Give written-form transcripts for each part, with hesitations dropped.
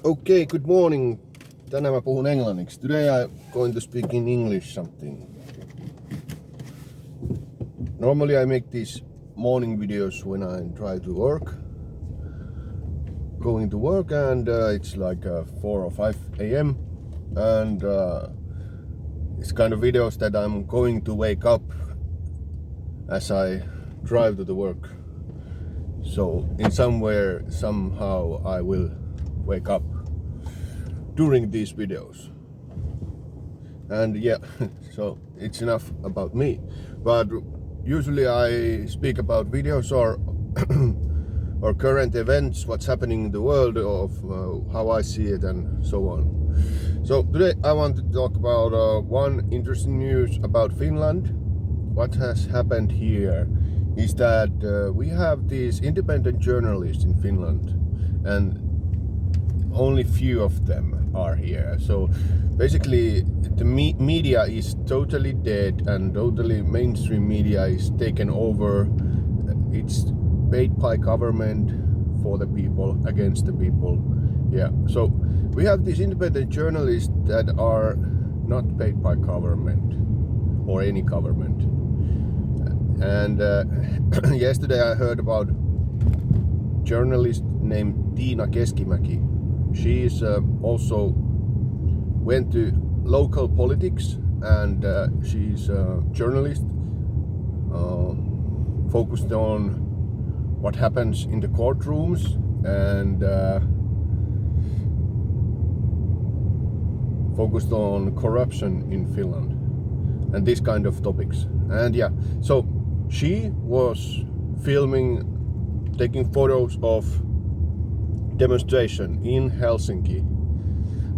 Okay, good morning. Tänään mä puhun englanniksi. Today I'm going to speak in English something. Normally I make these morning videos when I try to work. Going to work and it's like 4 or 5 a.m. and it's kind of videos that I'm going to wake up as I drive to the work. So in somewhere, somehow I will wake up during these videos. And yeah, so it's enough about me. But usually I speak about videos or or current events, what's happening in the world, of how I see it and so on. So today I want to talk about one interesting news about Finland. What has happened here is that we have these independent journalists in Finland and only few of them are here. So basically the media is totally dead and totally mainstream media is taken over. It's paid by government for the people, against the people. Yeah, so we have these independent journalists that are not paid by government or any government. And yesterday I heard about journalist named Tiina Keskimäki. She's also went to local politics and she's a journalist focused on what happens in the courtrooms and focused on corruption in Finland and these kind of topics. And yeah, so she was filming, taking photos of demonstration in Helsinki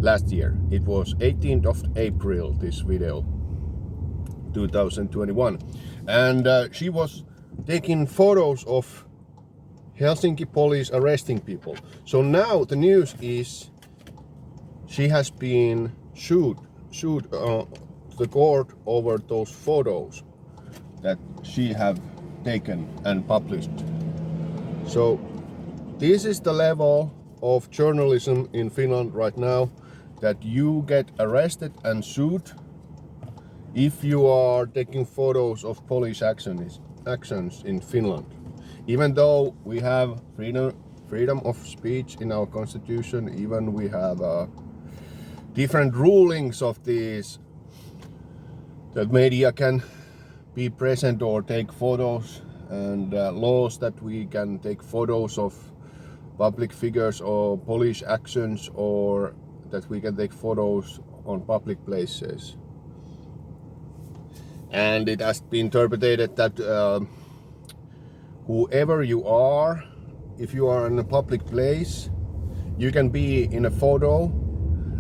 last year. It was 18th of April, this video, 2021. And she was taking photos of Helsinki police arresting people. So now the news is she has been sued the court over those photos that she have taken and published. So this is the level of journalism in Finland right now, that you get arrested and sued if you are taking photos of police actions in Finland. Even though we have freedom of speech in our constitution, even we have different rulings of these, that media can be present or take photos, and laws that we can take photos of public figures or police actions, or that we can take photos on public places. And it has been interpreted that whoever you are, if you are in a public place, you can be in a photo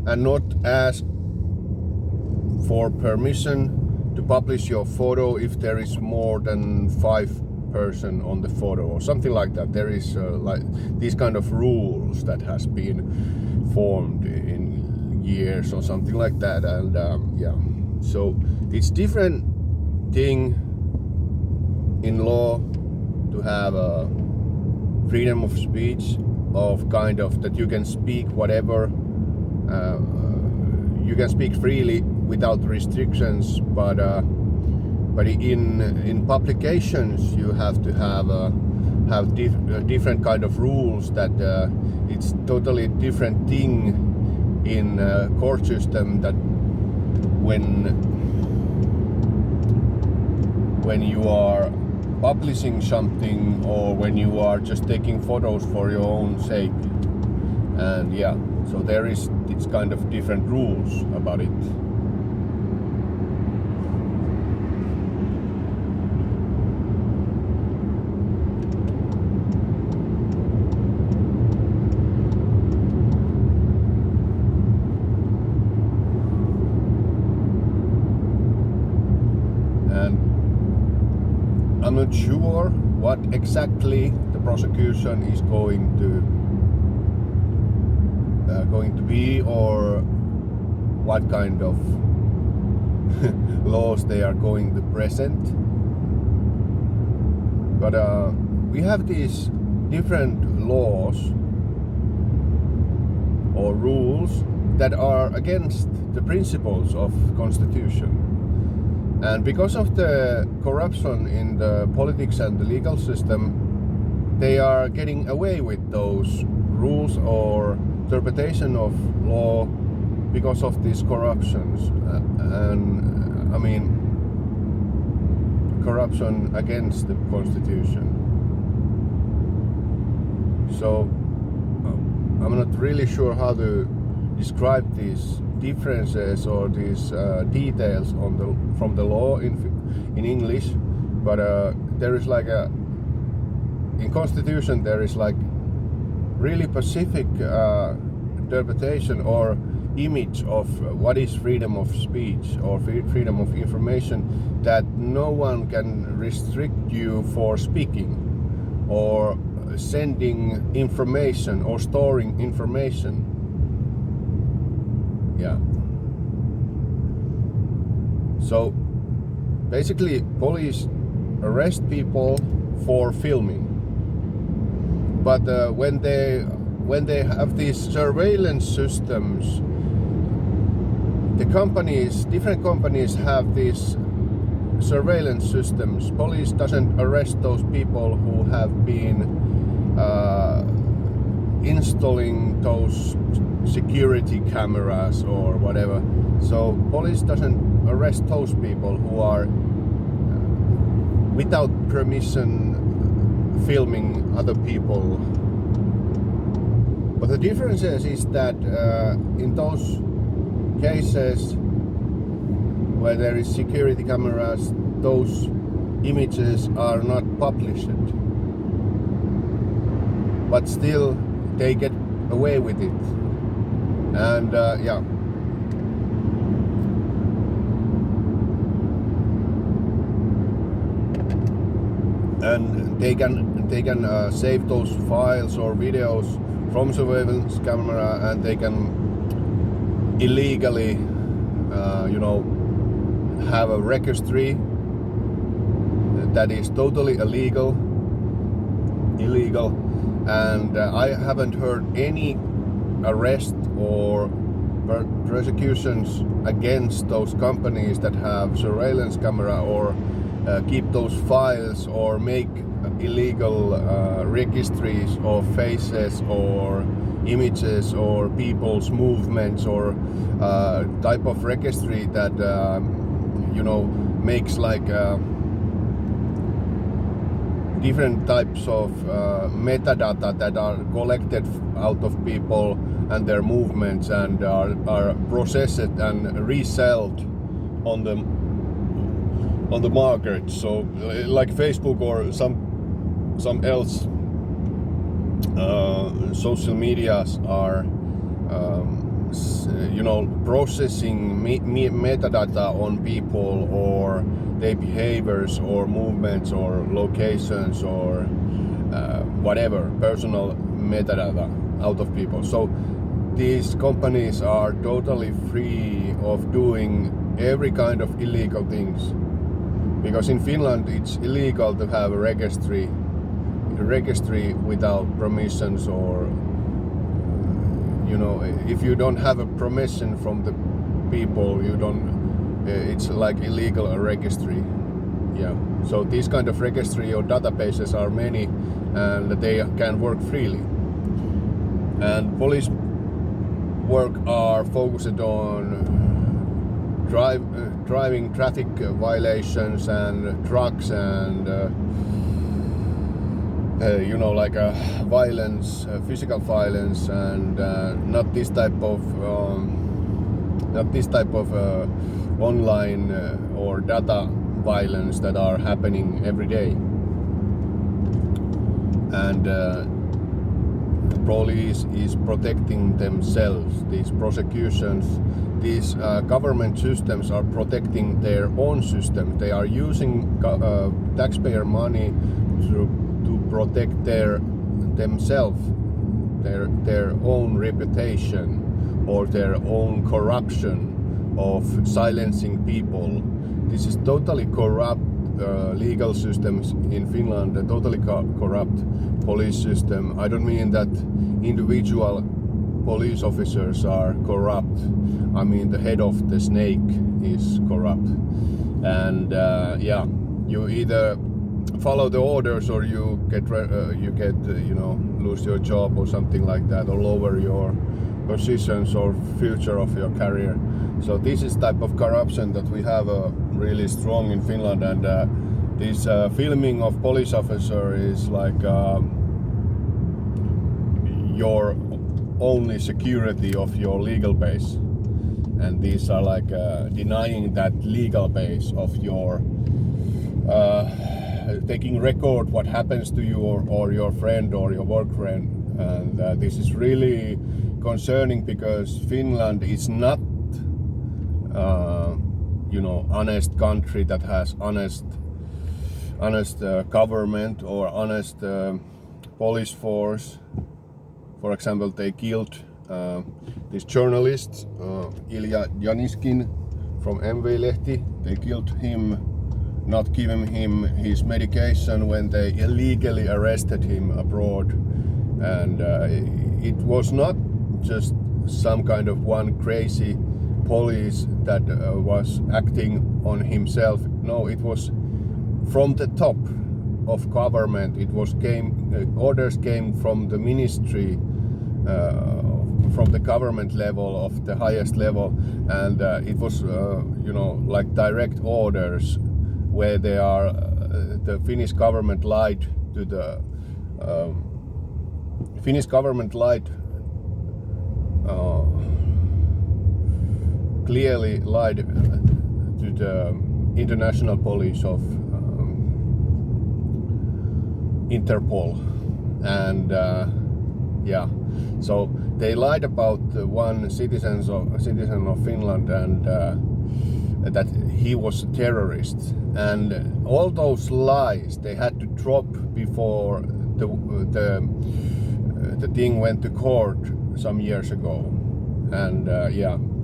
and not ask for permission to publish your photo if there is more than 5 person on the photo or something like that. There is like these kind of rules that has been formed in years or something like that. And yeah, so it's different thing in law to have a freedom of speech, of kind of that you can speak whatever, you can speak freely without restrictions, but in publications you have to have different kind of rules, that it's totally different thing in court system, that when you are publishing something or when you are just taking photos for your own sake. And yeah, so there is it's kind of different rules about it. I'm not sure what exactly the prosecution is going to be, or what kind of laws they are going to present. But we have these different laws or rules that are against the principles of Constitution. And because of the corruption in the politics and the legal system, they are getting away with those rules or interpretation of law because of these corruptions. And I mean, corruption against the Constitution. So I'm not really sure how to describe these differences or these details from the law in English, but there is like in Constitution there is like really specific interpretation or image of what is freedom of speech or freedom of information, that no one can restrict you for speaking or sending information or storing information. Yeah. So basically police arrest people for filming, but when they have these surveillance systems, different companies have these surveillance systems. Police doesn't arrest those people who have been installing those security cameras or whatever. So police doesn't arrest those people who are without permission filming other people. But the difference is that in those cases where there is security cameras, those images are not published, but still they get away with it. And yeah, and they can save those files or videos from surveillance camera, and they can illegally have a registry that is totally illegal, and I haven't heard any arrest or prosecutions against those companies that have surveillance camera or keep those files or make illegal registries of faces or images or people's movements or type of registry that makes like different types of metadata that are collected out of people and their movements and are processed and resold on the market. So like Facebook or some else social medias are processing metadata on people or their behaviors or movements or locations or whatever personal metadata out of people. So these companies are totally free of doing every kind of illegal things, because in Finland it's illegal to have a registry without permissions, or if you don't have a permission from the people, you don't. It's like illegal registry. Yeah. So these kind of registry or databases are many, and they can work freely. And police work are focused on driving traffic violations and trucks and violence, physical violence, and not this type of online or data violence that are happening every day. And the police is protecting themselves. These prosecutions, these government systems are protecting their own system. They are using taxpayer money to protect themselves, their own reputation or their own corruption of silencing people. This is totally corrupt legal systems in Finland, a totally corrupt police system. I don't mean that individual police officers are corrupt. I mean, the head of the snake is corrupt, and you either follow the orders or you get lose your job or something like that, or lower your positions or future of your career. So this is type of corruption that we have really strong in Finland, and this filming of police officer is like your only security of your legal base, and these are like denying that legal base of your taking record what happens to you or your friend or your work friend. And this is really concerning because Finland is not honest country that has honest government or honest police force. For example, they killed this journalist Ilja Janiskin from MV-lehti. They killed him, not giving him his medication when they illegally arrested him abroad. And it was not just some kind of one crazy police that was acting on himself. No, it was from the top of government. It was orders came from the ministry, from the government level of the highest level, and it was like direct orders where they are the Finnish government lied to the Finnish government clearly lied to the international police of Interpol, and so they lied about one citizen of Finland, and that he was a terrorist, and all those lies they had to drop before the thing went to court some years ago. And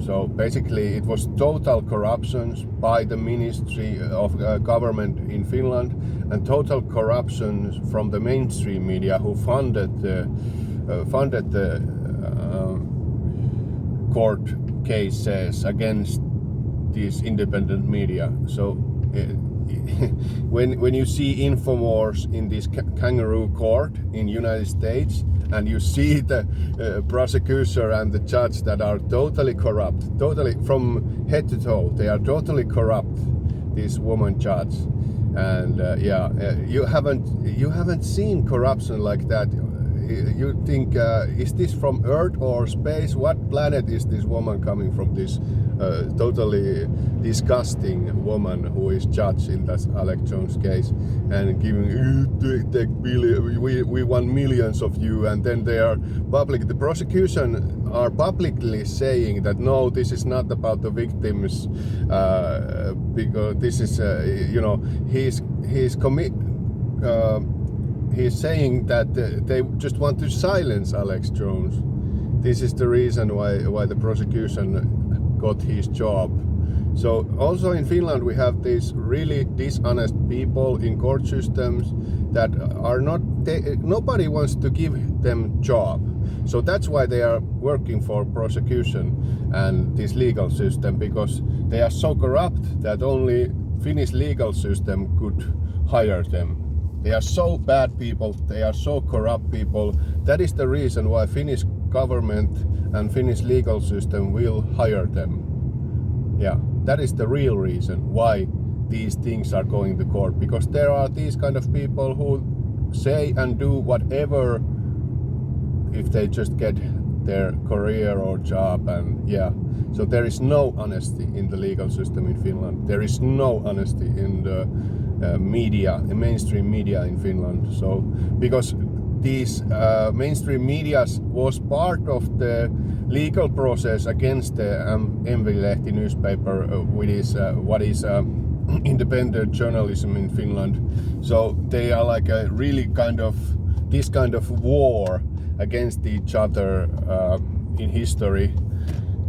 so basically it was total corruptions by the Ministry of Government in Finland, and total corruptions from the mainstream media who funded the court cases against these independent media. So when you see Infowars in this kangaroo court in United States, and you see the prosecutor and the judge that are totally corrupt, totally from head to toe, they are totally corrupt, this woman judge. And you haven't seen corruption like that. You think, is this from Earth or space? What planet is this woman coming from? This totally disgusting woman who is judge in that Alex Jones case, and giving take we want millions of you, and then they are public. The prosecution are publicly saying that no, this is not about the victims, because this is he's saying that they just want to silence Alex Jones. This is the reason why the prosecution got his job. So also in Finland we have these really dishonest people in court systems that are nobody wants to give them job. So that's why they are working for prosecution and this legal system, because they are so corrupt that only Finnish legal system could hire them. They are so bad people, they are so corrupt people. That is the reason why Finnish government and Finnish legal system will hire them. Yeah, that is the real reason why these things are going to court, because there are these kind of people who say and do whatever if they just get their career or job. And so there is no honesty in the legal system in Finland. There is no honesty in the media, the mainstream media in Finland. So because these mainstream medias was part of the legal process against the MV-lehti newspaper, which is what is independent journalism in Finland. So they are like a really this kind of war against each other in history,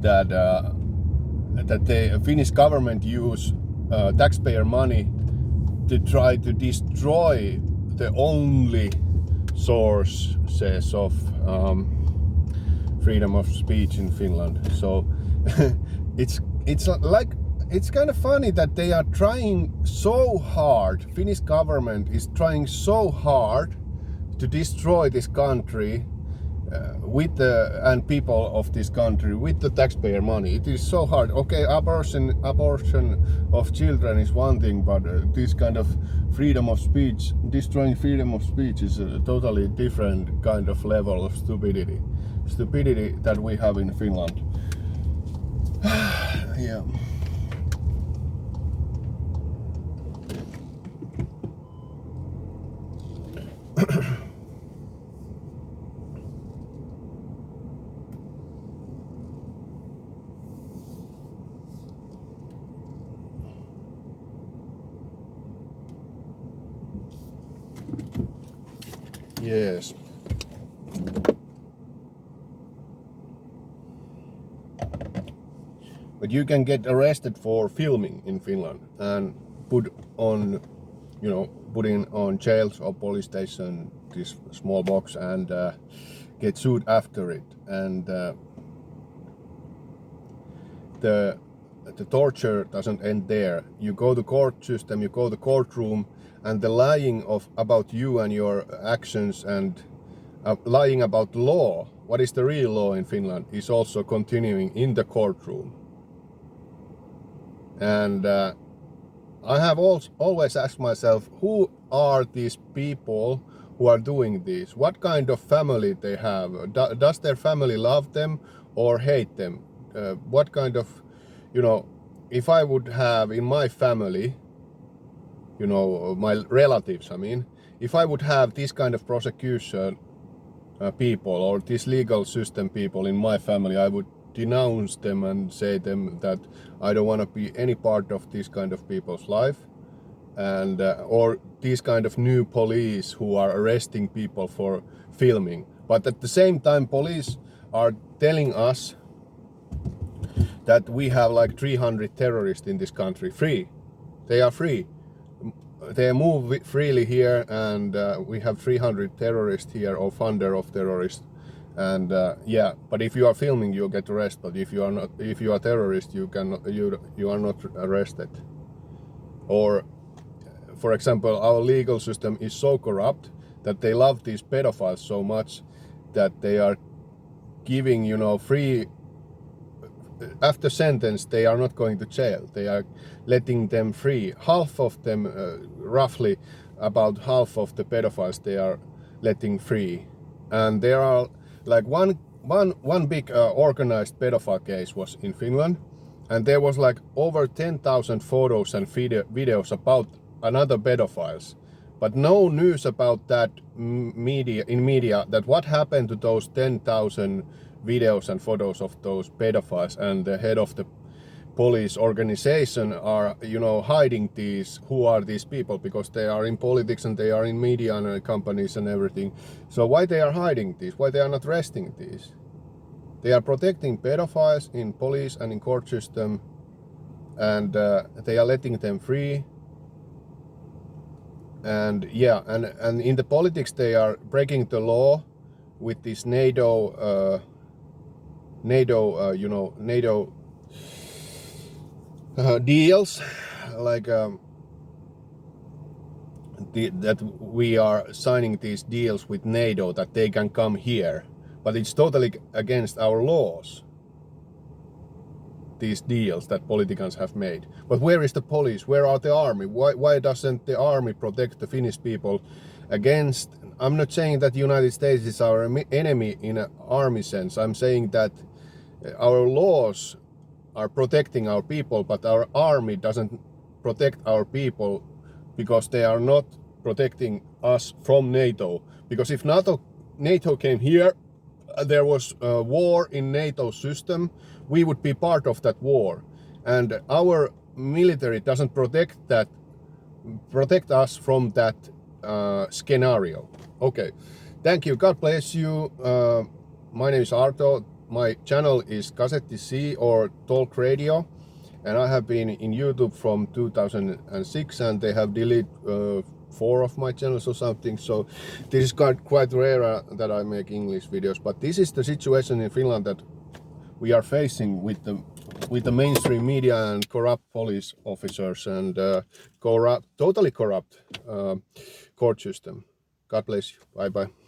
that the Finnish government use taxpayer money to try to destroy the only sources of freedom of speech in Finland. So it's like, it's kind of funny that they are trying so hard. Finnish government is trying so hard to destroy this country with the and people of this country with the taxpayer money. It is so hard. Okay, abortion of children is one thing, but this kind of freedom of speech, destroying freedom of speech, is a totally different kind of level of stupidity that we have in Finland. Yeah. Yes. But you can get arrested for filming in Finland and put on, putting on jails or police station this small box and get sued after it. And the torture doesn't end there. You go to court system, you go to courtroom, and the lying about you and your actions and lying about law, what is the real law in Finland, is also continuing in the courtroom. And I have always asked myself, who are these people who are doing this? What kind of family they have? Does their family love them or hate them? What kind of, if I would have in my family, my relatives, if I would have this kind of prosecution people or this legal system people in my family, I would denounce them and say them that I don't want to be any part of this kind of people's life, and or these kind of new police who are arresting people for filming. But at the same time, police are telling us that we have like 300 terrorists in this country. Free. They are free. They move freely here, and we have 300 terrorists here, or funder of terrorists. And yeah, but if you are filming, you get arrested. But if you are not, if you are a terrorist, you are not arrested. Or, for example, our legal system is so corrupt that they love these pedophiles so much that they are giving, free. After sentence, they are not going to jail. They are letting them free. Half of them, roughly about half of the pedophiles, they are letting free. And there are like one big organized pedophile case was in Finland, and there was like over 10,000 photos and videos about another pedophiles, but no news about that media that what happened to those 10,000 videos and photos of those pedophiles, and the head of the police organization are hiding these, who are these people, because they are in politics and they are in media and companies and everything. So why they are hiding these? Why they are not arresting these? They are protecting pedophiles in police and in court system, and they are letting them free. And yeah, and in the politics they are breaking the law with this NATO deals, like that we are signing these deals with NATO that they can come here, but it's totally against our laws, these deals that politicians have made. But where is the police? Where are the army? Why doesn't the army protect the Finnish people against? I'm not saying that the United States is our enemy in an army sense. I'm saying that our laws are protecting our people, but our army doesn't protect our people because they are not protecting us from NATO. Because if NATO came here, there was a war in NATO system, we would be part of that war. And our military doesn't protect us from that scenario. Okay, thank you. God bless you. My name is Arto. My channel is Kasetti C or Talk Radio, and I have been in YouTube from 2006, and they have deleted 4 of my channels or something. So this is quite rare that I make English videos. But this is the situation in Finland that we are facing with the mainstream media and corrupt police officers and totally corrupt court system. God bless you. Bye bye.